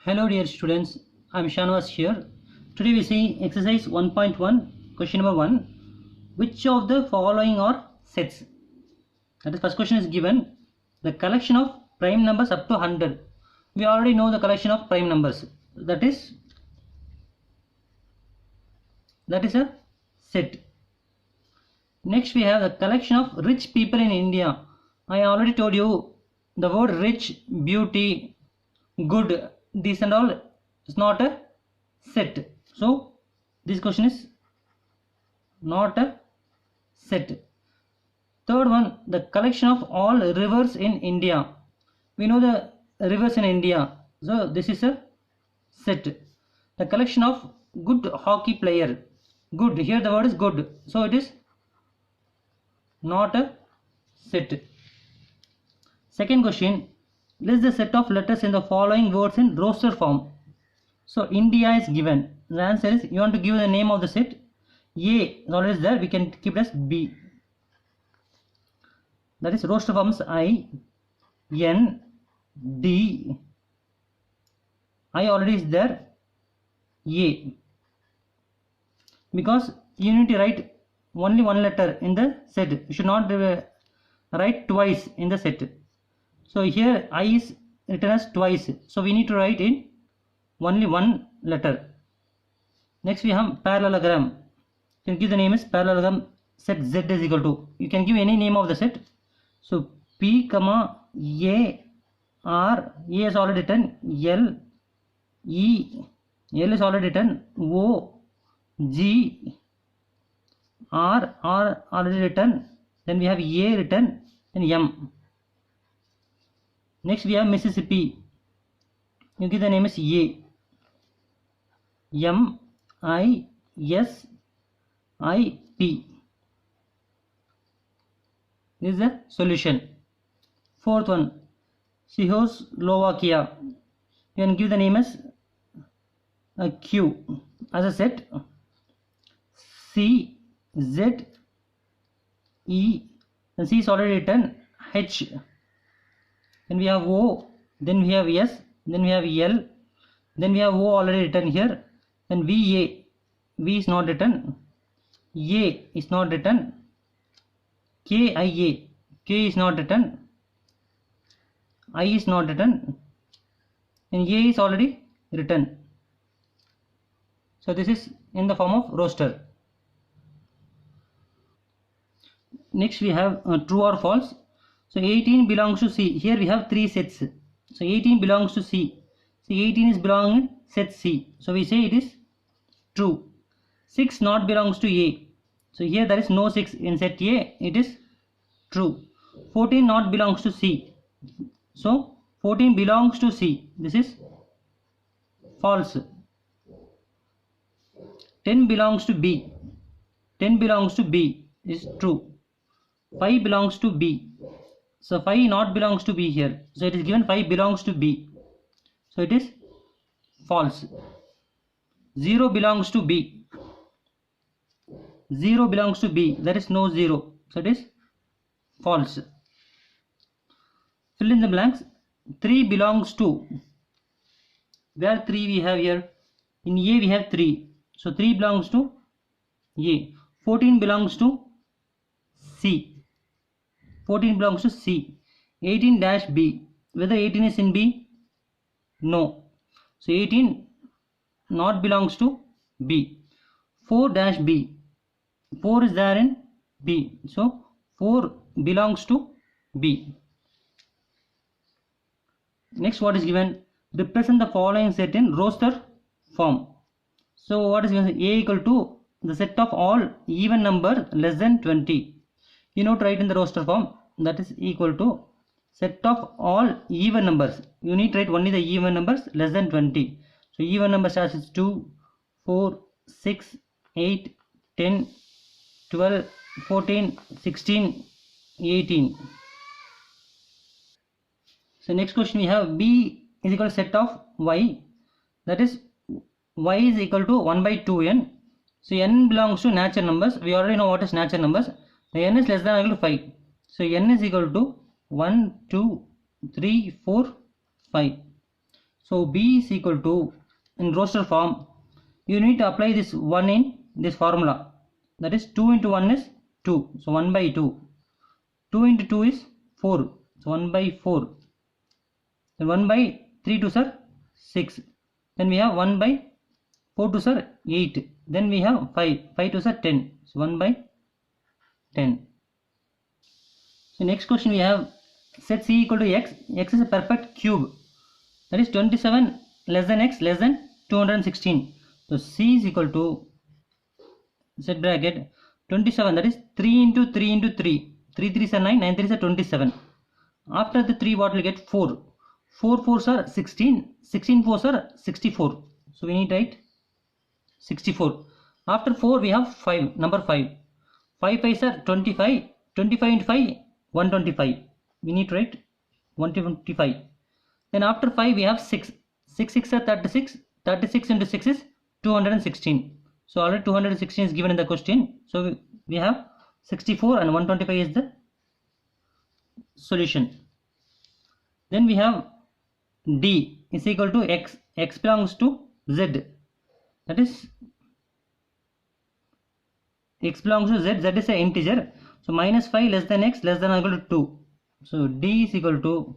Hello dear students, I am Shanwas here. Today we see exercise 1.1, question number 1. Which of the following are sets? That is, first question is given the collection of prime numbers up to 100. We already know the collection of prime numbers. That is a set. Next we have the collection of rich people in India. I already told you the word rich, beauty, good, this and all is not a set. So this question is not a set. Third one, the collection of all rivers in India. We know the rivers in India. So this is a set. The collection of good hockey player. Good, here the word is good. So it is not a set. Second question, list the set of letters in the following words in roster form. So India is given. The answer is, you want to give the name of the set. A is always there, we can keep it as B. That is roster forms I, N, D. I already is there, A. Because you need to write only one letter in the set. You should not write twice in the set. So here I is written as twice. So we need to write in only one letter. Next we have parallelogram. You can give the name as parallelogram set Z is equal to. You can give any name of the set. So P, A, R, A is already written, L, E, L is already written, O, G, R already written, then we have A written, and M. Next we have Mississippi. You give the name as A. M, I, S, I, P. This is the solution. Fourth one, Czechoslovakia. You can give the name as a Q as a set. C, Z, E, and C is already written, H. Then we have O, then we have S, then we have L, then we have O already written here, then VA, V is not written, A is not written, KIA, K is not written, I is not written, and A is already written. So this is in the form of roster. Next we have true or false. So 18 belongs to C. Here we have three sets. So 18 belongs to C. So 18 is belonging set C. So we say it is true. 6 not belongs to A. So here there is no 6 in set A. It is true. 14 not belongs to C. So 14 belongs to C. This is false. 10 belongs to B. 10 belongs to B is true. 5 belongs to B. So 5 not belongs to B here. So it is given 5 belongs to B. So it is false. 0 belongs to B. 0 belongs to B. There is no 0. So it is false. Fill in the blanks. 3 belongs to. Where 3 we have here? In A we have 3. So 3 belongs to A. 14 belongs to C. 14 belongs to C. 18 dash B. Whether 18 is in B? No. So 18 not belongs to B. 4 dash B. 4 is there in B. So 4 belongs to B. Next, what is given? Represent the following set in roster form. So what is given? A equal to the set of all even numbers less than 20. You know to write in the roster form, that is equal to set of all even numbers. You need to write only the even numbers less than 20. So even number starts is 2, 4, 6, 8, 10, 12, 14, 16, 18. So next question we have B is equal to set of Y. That is Y is equal to 1 by 2n. So n belongs to natural numbers. We already know what is natural numbers. The n is less than or equal to 5. So n is equal to 1, 2, 3, 4, 5. So b is equal to, in roster form, you need to apply this 1 in this formula. That is 2 into 1 is 2. So 1 by 2. 2 into 2 is 4. So 1 by 4. Then 1 by 3 2s are 6. Then we have 1 by 4 2s are 8. Then we have 5. 5 2s are 10. So 1 by 10. So next question we have, set c equal to x. X is a perfect cube. That is 27 less than x less than 216. So c is equal to, set bracket, 27, that is 3 into 3 into 3. 3 3s are 9, 9 3s are 27. After the 3, what will get? 4. 4 4s are 16. 16 4s are 64. So we need to write 64. After 4 we have 5, number 5. 5 5s are 25. 25 into 5, 125. We need to write 125. Then after 5 we have 6. 6 6 are 36. 36 into 6 is 216. So already 216 is given in the question. So we have 64 and 125 is the solution. Then we have d is equal to x. X belongs to z. That is, x belongs to z. Z is an integer. So minus 5 less than x less than or equal to 2. So d is equal to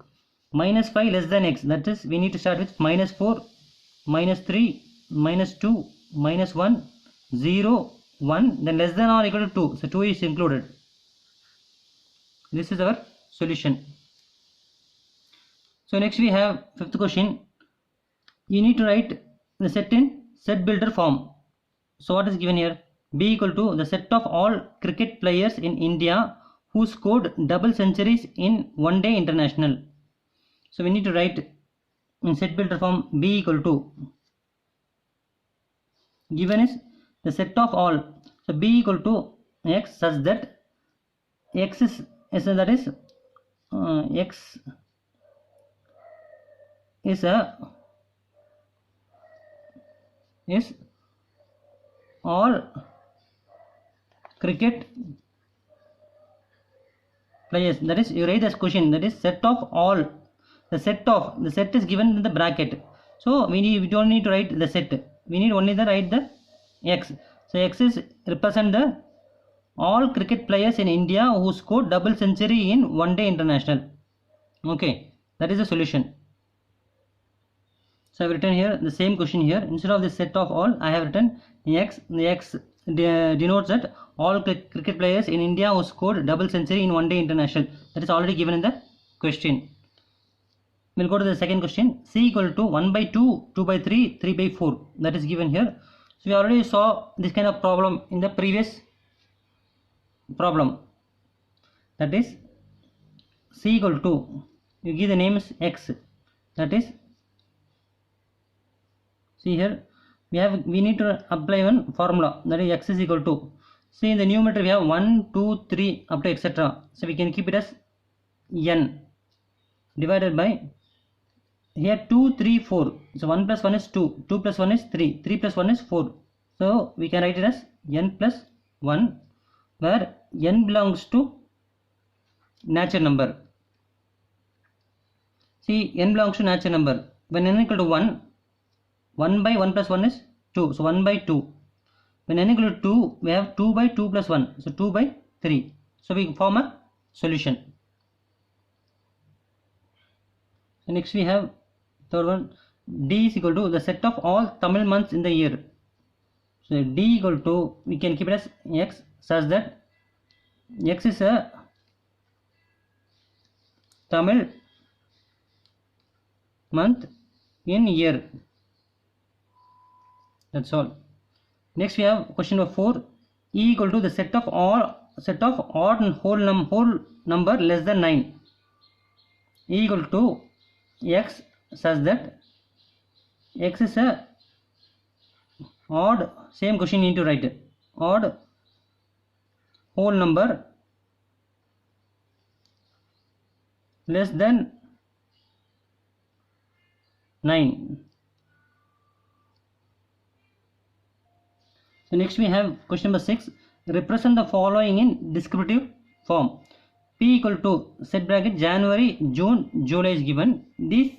minus 5 less than x. That is, we need to start with minus 4, minus 3, minus 2, minus 1, 0, 1, then less than or equal to 2. So 2 is included. This is our solution. So next we have fifth question. You need to write the set in set builder form. So what is given here? B equal to the set of all cricket players in India who scored double centuries in one day international. So we need to write in set builder form, B equal to, given is the set of all. So B equal to x such that x is that is x is all cricket players. That is, you write this question, that is set of all. The set is given in the bracket. So we don't need to write the set. We need only to write the x. So x is represent the all cricket players in India who scored double century in one day international. Okay, that is the solution. So I have written here the same question here. Instead of the set of all, I have written x. The x denotes that all cricket players in India who scored double century in one day international. That is already given in the question. We'll go to the second question. C equal to 1 by 2, 2 by 3, 3 by 4. That is given here. So we already saw this kind of problem in the previous problem. That is, C equal to, you give the name is x. That is, see here, we need to apply one formula, that is x is equal to, see in the numerator we have 1 2 3 up to etc. So we can keep it as n divided by, here 2 3 4. So 1 plus 1 is 2, 2 plus 1 is 3, 3 plus 1 is 4. So we can write it as n plus 1, where n belongs to natural number. See, n belongs to natural number. When n equal to 1, 1 by 1 plus 1 is 2. So 1 by 2. When n equal to 2, we have 2 by 2 plus 1. So 2 by 3. So we form a solution. So next we have third one. D is equal to the set of all Tamil months in the year. So D equal to, we can keep it as x such that x is a Tamil month in year. That's all. Next we have question number 4. E equal to the set of odd and whole number less than 9. E equal to x such that x is a odd, same question you need to write, odd whole number less than 9. So next we have question number 6. Represent the following in descriptive form. P equal to, set bracket, January, June, July is given. These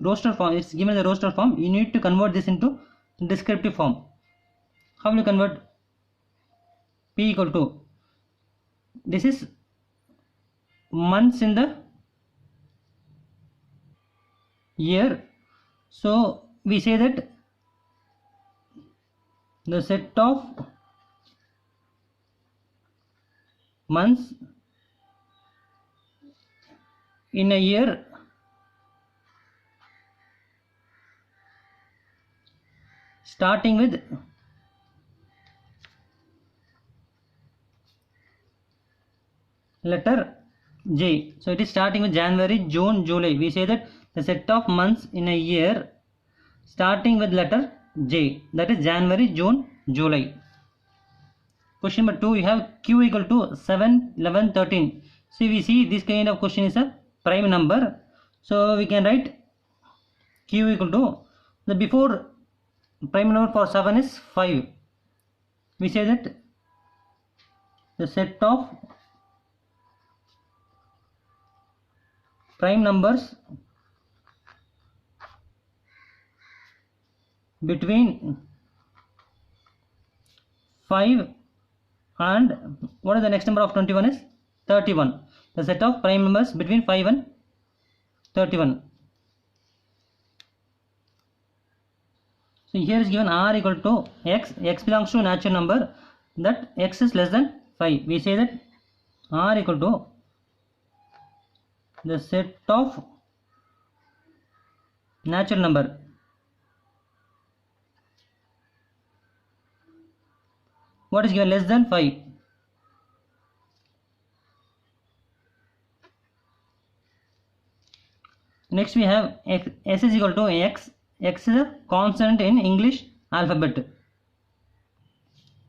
roster form. It's given the roster form. You need to convert this into descriptive form. How will you convert? P equal to, this is months in the year, so we say that the set of months in a year starting with letter J. So it is starting with January, June, July. We say that the set of months in a year starting with letter J, that is January, June, July. Question number 2, you have Q equal to 7, 11, 13. See, we see this kind of question is a prime number. So we can write Q equal to, the before prime number for 7 is 5. We say that the set of prime numbers between 5 and what is the next number of 21 is 31. The set of prime numbers between 5 and 31. So here is given R equal to X. X belongs to natural number, that X is less than 5. We say that R equal to the set of natural number what is given less than 5. Next we have X, S is equal to X. X is a consonant in English alphabet.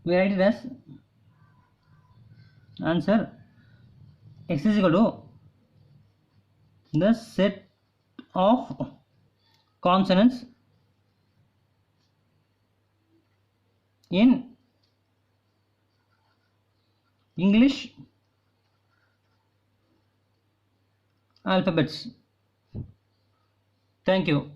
We write it as answer. X is equal to the set of consonants in English alphabets. Thank you.